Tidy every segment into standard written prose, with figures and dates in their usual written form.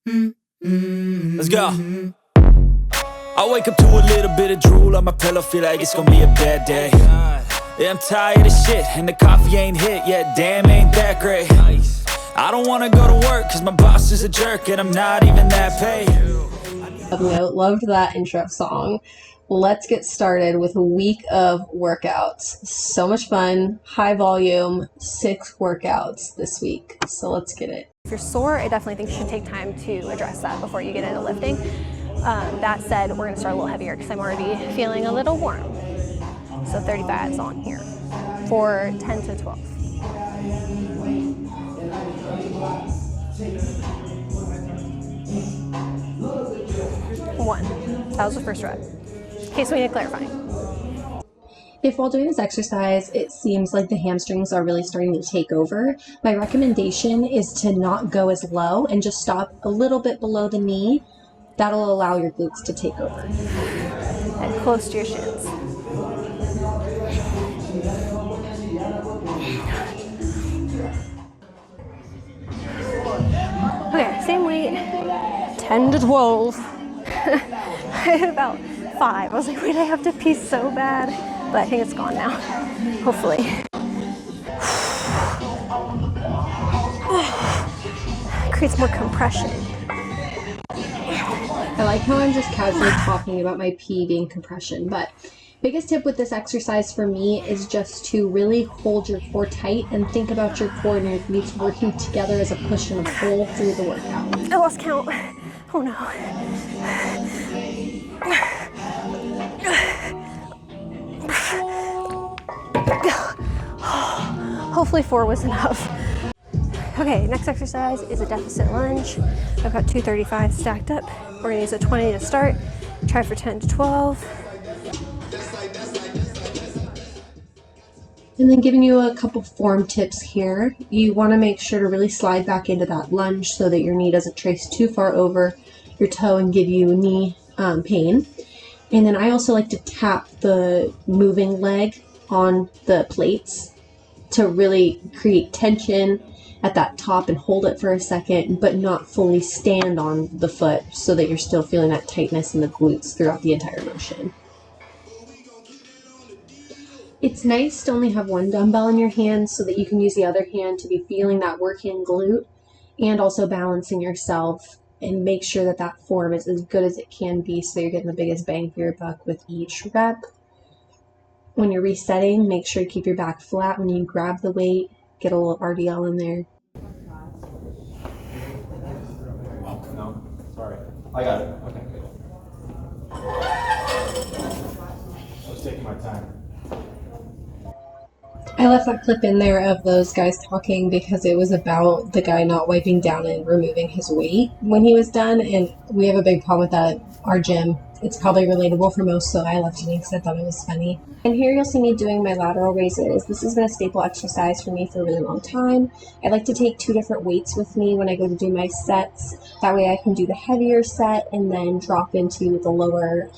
Let's go. I wake up to a little bit of drool on my pillow, feel like it's gonna be a bad day. Yeah, I'm tired of shit, and the coffee ain't hit yet, damn, ain't that great. I don't wanna go to work, cause my boss is a jerk, and I'm not even that paid. Note, loved that intro song. Let's get started with a week of workouts. So much fun, high volume, 6 workouts this week. So let's get it. If you're sore, I definitely think you should take time to address that before you get into lifting. That said, we're gonna start a little heavier because I'm already feeling a little warm. So 35s on here for 10 to 12. One. That was the first rep. In case we need clarifying. If while doing this exercise, it seems like the hamstrings are really starting to take over, my recommendation is to not go as low and just stop a little bit below the knee. That'll allow your glutes to take over. And close to your shins. Okay, same weight, 10 to 12. I had about 5. I was like, wait, I have to pee so bad. But I think it's gone now, hopefully. Creates more compression. I like how I'm just casually talking about my pee being compression, but biggest tip with this exercise for me is just to really hold your core tight and think about your core and your glutes working together as a push and a pull through the workout. I lost count. Oh no. Hopefully 4 was enough. Okay, next exercise is a deficit lunge. I've got 235 stacked up. We're gonna use a 20 to start. Try for 10 to 12. And then giving you a couple form tips here. You want to make sure to really slide back into that lunge so that your knee doesn't trace too far over your toe and give you knee pain. And then I also like to tap the moving leg on the plates to really create tension at that top and hold it for a second, but not fully stand on the foot so that you're still feeling that tightness in the glutes throughout the entire motion. It's nice to only have one dumbbell in your hand so that you can use the other hand to be feeling that working glute and also balancing yourself, and make sure that that form is as good as it can be so you're getting the biggest bang for your buck with each rep. When you're resetting, make sure you keep your back flat when you grab the weight, get a little RDL in there. No, sorry. I got it. Okay, good. I was taking my time. I left that clip in there of those guys talking because it was about the guy not wiping down and removing his weight when he was done, and we have a big problem with that at our gym. It's probably relatable for most, so I left it in because I thought it was funny. And here you'll see me doing my lateral raises. This has been a staple exercise for me for a really long time. I like to take 2 different weights with me when I go to do my sets. That way I can do the heavier set and then drop into the lower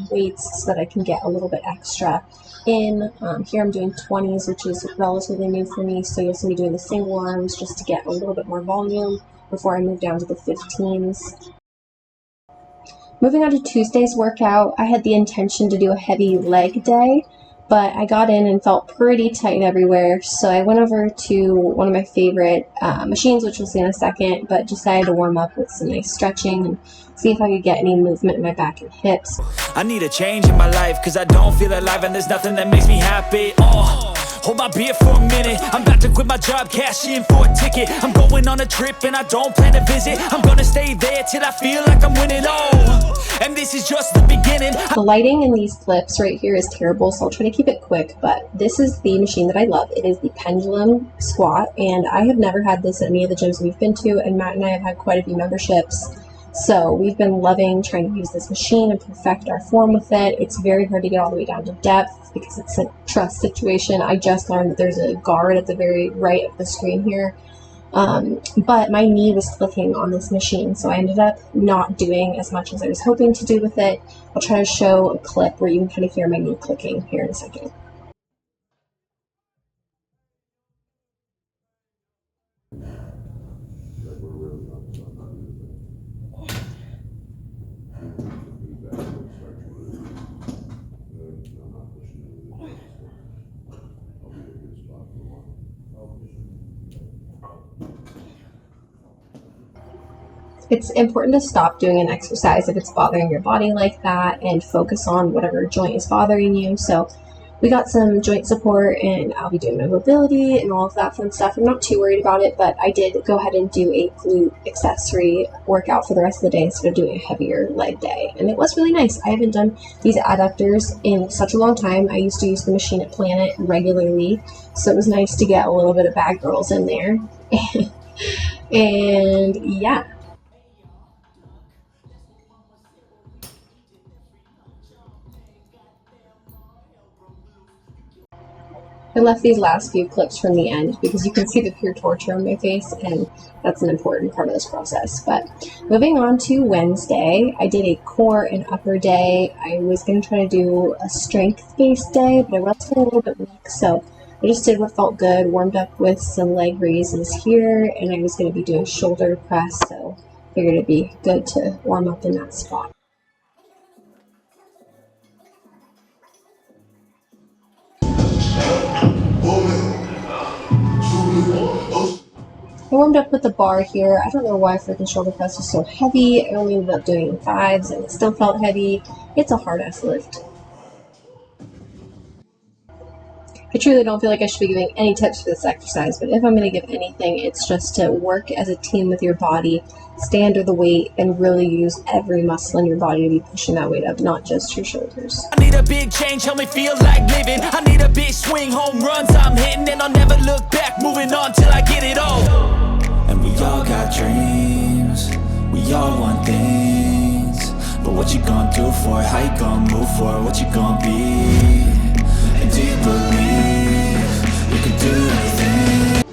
weights so that I can get a little bit extra in. Here I'm doing 20s, which is relatively new for me, so you'll see me doing the single arms just to get a little bit more volume before I move down to the 15s. Moving on to Tuesday's workout, I had the intention to do a heavy leg day, but I got in and felt pretty tight everywhere, so I went over to one of my favorite machines, which we'll see in a second, but decided to warm up with some nice stretching and see if I could get any movement in my back and hips. I need a change in my life, cause I don't feel alive and there's nothing that makes me happy. Hold my beer for a minute. I'm about to quit my job, cash in for a ticket. I'm going on a trip and I don't plan to visit. I'm gonna stay there till I feel like I'm winning. And this is just the beginning. The lighting in these clips right here is terrible, so I'll try to keep it quick, but this is the machine that I love. It is the pendulum squat, and I have never had this at any of the gyms we've been to, and Matt and I have had quite a few memberships. So we've been loving trying to use this machine and perfect our form with it. It's very hard to get all the way down to depth because it's a trust situation. I just learned that there's a guard at the very right of the screen here. But my knee was clicking on this machine, so I ended up not doing as much as I was hoping to do with it. I'll try to show a clip where you can kind of hear my knee clicking here in a second. It's important to stop doing an exercise if it's bothering your body like that and focus on whatever joint is bothering you. So we got some joint support and I'll be doing my mobility and all of that fun stuff. I'm not too worried about it, but I did go ahead and do a glute accessory workout for the rest of the day instead of doing a heavier leg day. And it was really nice. I haven't done these adductors in such a long time. I used to use the machine at Planet regularly, so it was nice to get a little bit of bad girls in there. And yeah. I left these last few clips from the end because you can see the pure torture on my face, and that's an important part of this process. But moving on to Wednesday, I did a core and upper day. I was going to try to do a strength-based day, but I was feeling a little bit weak, so I just did what felt good, warmed up with some leg raises here, and I was going to be doing shoulder press, so I figured it'd be good to warm up in that spot. I warmed up with the bar here. I don't know why freaking shoulder press was so heavy. I only ended up doing 5s and it still felt heavy. It's a hard-ass lift. I truly don't feel like I should be giving any tips for this exercise, but if I'm going to give anything, it's just to work as a team with your body, stay under the weight, and really use every muscle in your body to be pushing that weight up, not just your shoulders. I need a big change, help me feel like living. I need a big swing, home runs I'm hitting, and I'll never look back, moving on till I get it all. And we all got dreams, we all want things, but what you gonna do for it? How you gonna move for it? What you gonna be? And do you believe you can do anything?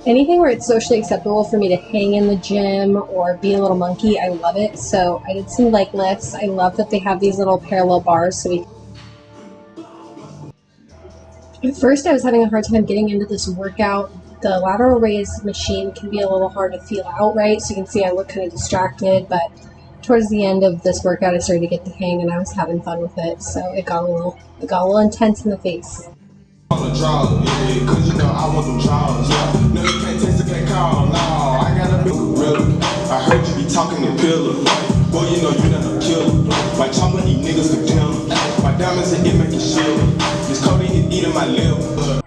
Anything where it's socially acceptable for me to hang in the gym or be a little monkey, I love it. So I did some leg lifts. I love that they have these little parallel bars. So at first I was having a hard time getting into this workout. The lateral raise machine can be a little hard to feel out, right? So you can see I look kind of distracted, but towards the end of this workout I started to get the hang and I was having fun with it. So it got a little intense in the face. On the draw, yeah, cause you know I want them draws, yeah. No, you can't taste it, can't call, no, I gotta be real. I heard you be talking to pillar, boy, you know you done a killer. My chocolate eat niggas for dinner, my diamonds and it make you shiver. This codeine is eating my liver.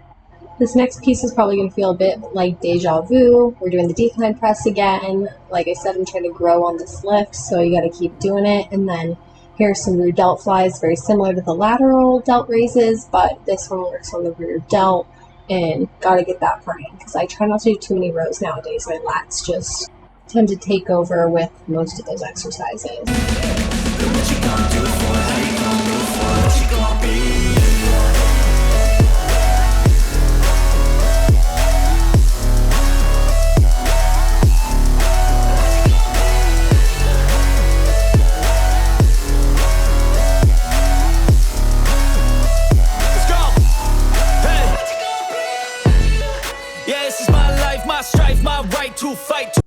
This next piece is probably going to feel a bit like deja vu. We're doing the decline press again. Like I said, I'm trying to grow on this lift, so you got to keep doing it. And then here's some rear delt flies, very similar to the lateral delt raises, but this one works on the rear delt, and got to get that part in because I try not to do too many rows nowadays. My lats just tend to take over with most of those exercises. What you gonna do for it? How you gonna move for it? What you gonna be? To fight.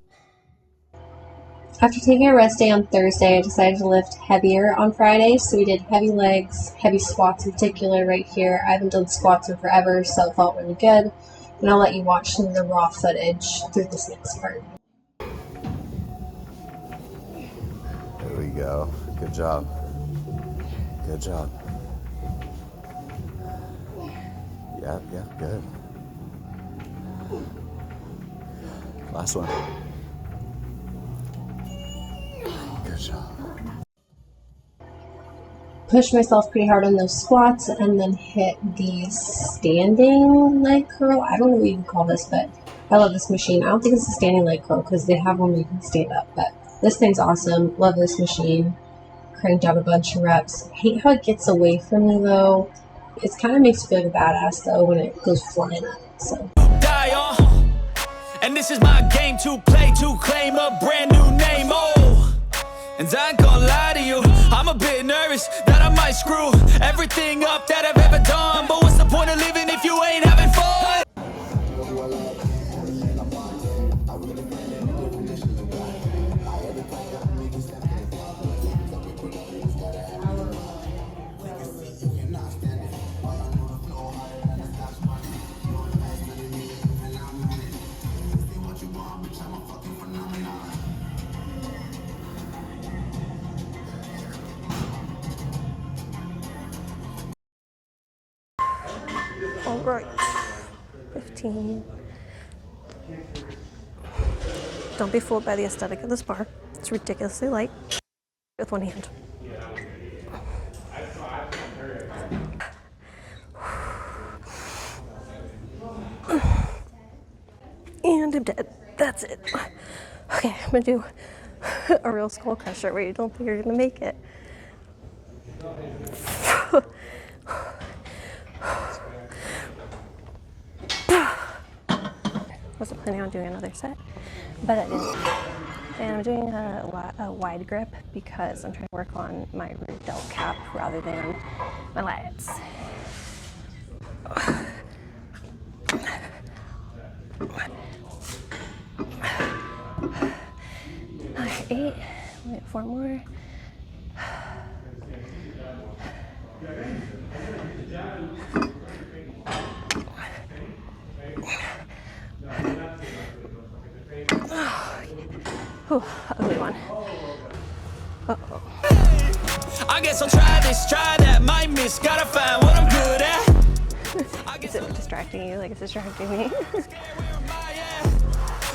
After taking a rest day on Thursday, I decided to lift heavier on Friday, so we did heavy legs, heavy squats in particular right here. I haven't done squats in forever, so it felt really good. And I'll let you watch some of the raw footage through this next part. There we go. Good job. Good job. Yeah, good. Last one. Good job. Pushed myself pretty hard on those squats and then hit the standing leg curl. I don't know what you can call this, but I love this machine. I don't think it's a standing leg curl because they have one where you can stand up, but this thing's awesome. Love this machine. Cranked out a bunch of reps. Hate how it gets away from me though. It kind of makes me feel like a badass though when it goes flying up. So. And this is my game to play, to claim a brand new name, oh. And I ain't gonna lie to you, I'm a bit nervous that I might screw everything up that I've ever done. But what's the point of living if you ain't having fun? right. 15. Don't be fooled by the aesthetic of this bar. It's ridiculously light with one hand. And I'm dead. That's it. Okay, I'm gonna do a real skull crusher where you don't think you're gonna make it. Wasn't planning on doing another set, but I didn't. And I'm doing a wide grip because I'm trying to work on my root delt cap rather than my lats. Alright, 8. We have 4 more. Whew, ugly one. Uh-oh. I guess I'll try this, try that, might miss, gotta find what I'm good at. Is it distracting you like it's distracting me?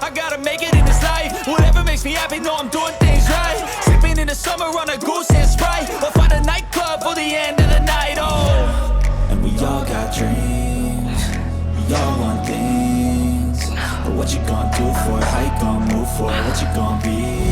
I gotta make it in this life. Whatever makes me happy, know I'm doing things right. Sipping in the summer on a goose and Sprite, or find a nightclub for the end of the night. Oh, and we all got dreams, we all want things. But what you gonna do for it? How you gonna move for it? What you gonna be?